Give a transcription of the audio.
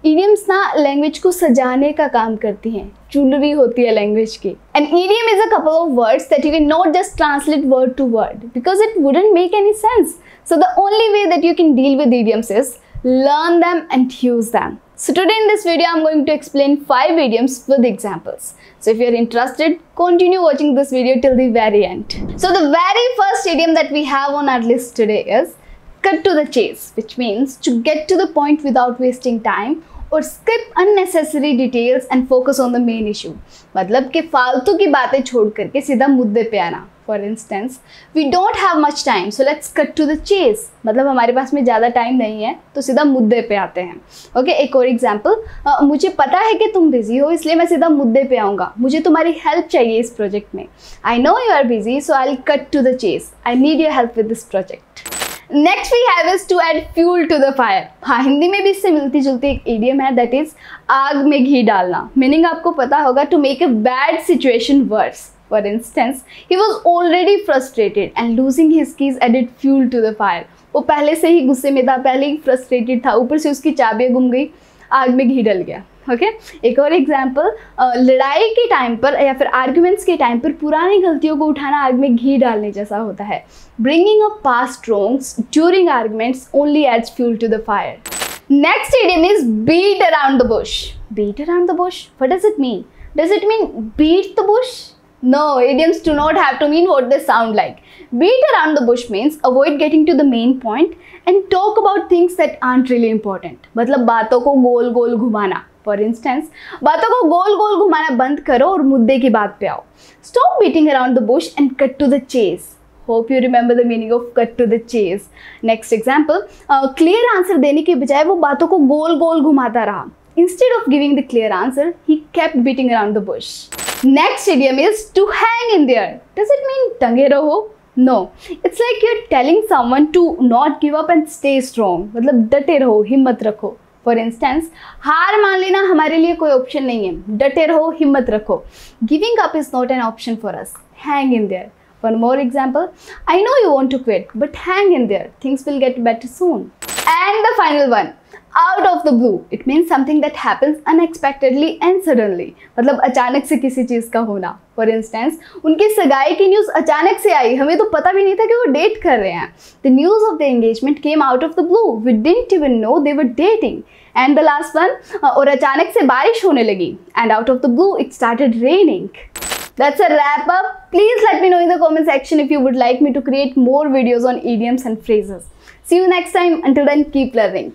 Idioms ना language को सजाने का काम करती हैं, ज्वेलरी होती है लैंग्वेज की. An idiom is a couple of words that you can not just translate word to word because it wouldn't make any sense. So the only way that you can deal with idioms is learn them and use them. So today in this video I'm going to explain 5 idioms with examples. So if you are interested, continue watching this video till the very end. So the very first idiom that we have on our list today is cut to the chase, which means to get to the point without wasting time or skip unnecessary details and focus on the main issue. मतलब कि फालतू की बातें छोड़ करके सीधा मुद्दे पे आना. For instance, we don't have much time, so let's cut to the chase. मतलब हमारे पास में ज़्यादा टाइम नहीं है, तो सीधा मुद्दे पे आते हैं. ओके, एक और एग्जाम्पल. मुझे पता है कि तुम बिजी हो, इसलिए मैं सीधा मुद्दे पे आऊँगा. मुझे तुम्हारी हेल्प चाहिए इस प्रोजेक्ट में. I know you are busy, so I'll cut to the chase. I need your help with this project. Next we have is to add fuel to the fire. हाँ, हिंदी में भी इससे मिलती जुलती एक idiom है, that is आग में घी डालना. मीनिंग आपको पता होगा to make a bad situation worse. For instance, he was already frustrated and losing his keys added fuel to the fire. वो पहले से ही गुस्से में था, पहले ही फ्रस्ट्रेटेड था, ऊपर से उसकी चाबियाँ गुम गई, आग में घी डल गया. ओके, एक और एग्जाम्पल. लड़ाई के टाइम पर या फिर आर्ग्यूमेंट्स के टाइम पर पुरानी गलतियों को उठाना आग में घी डालने जैसा होता है. Bringing up past wrongs during arguments only adds fuel to the fire. Next idiom is beat around the bush. Beat around the bush, what does it mean? Does it mean beat the bush? No, idioms do not have to mean what they sound like. Beat around the bush means avoid getting to the main point and talk about things that aren't really important. मतलब बातों को गोल गोल घुमाना. For instance, बातों को गोल गोल घुमाना बंद करो और मुद्दे की बात पे आओ. Stop beating around the bush and cut to the chase. Hope you remember the meaning of cut to the chase. Next example, clear answer देने के बजाय वो बातों को गोल गोल घुमाता रहा. Instead of giving the clear answer, he kept beating around the bush. Next idiom is to hang in there. Does it mean टंगे रहो? No, it's like you're telling someone to not give up and stay strong. मतलब डटे रहो, हिम्मत रखो. For instance, हार मान लेना हमारे लिए कोई ऑप्शन नहीं है. डटे रहो, हिम्मत रखो. Giving up is not an option for us. Hang in there. One more example. I know you want to quit, but hang in there. Things will get better soon. And the final one. Out of the blue. It means something that happens unexpectedly and suddenly. मतलब अचानक से किसी चीज़ का होना. For instance, उनकी सगाई की news अचानक से आई. हमें तो पता भी नहीं था कि वो डेट कर रहे हैं. The news of the engagement came out of the blue. We didn't even know they were dating. And the last one, और अचानक से बारिश होने लगी. And out of the blue, it started raining. That's a wrap up. Please let me know in the comment section if you would like me to create more videos on idioms and phrases. See you next time. Until then, keep learning.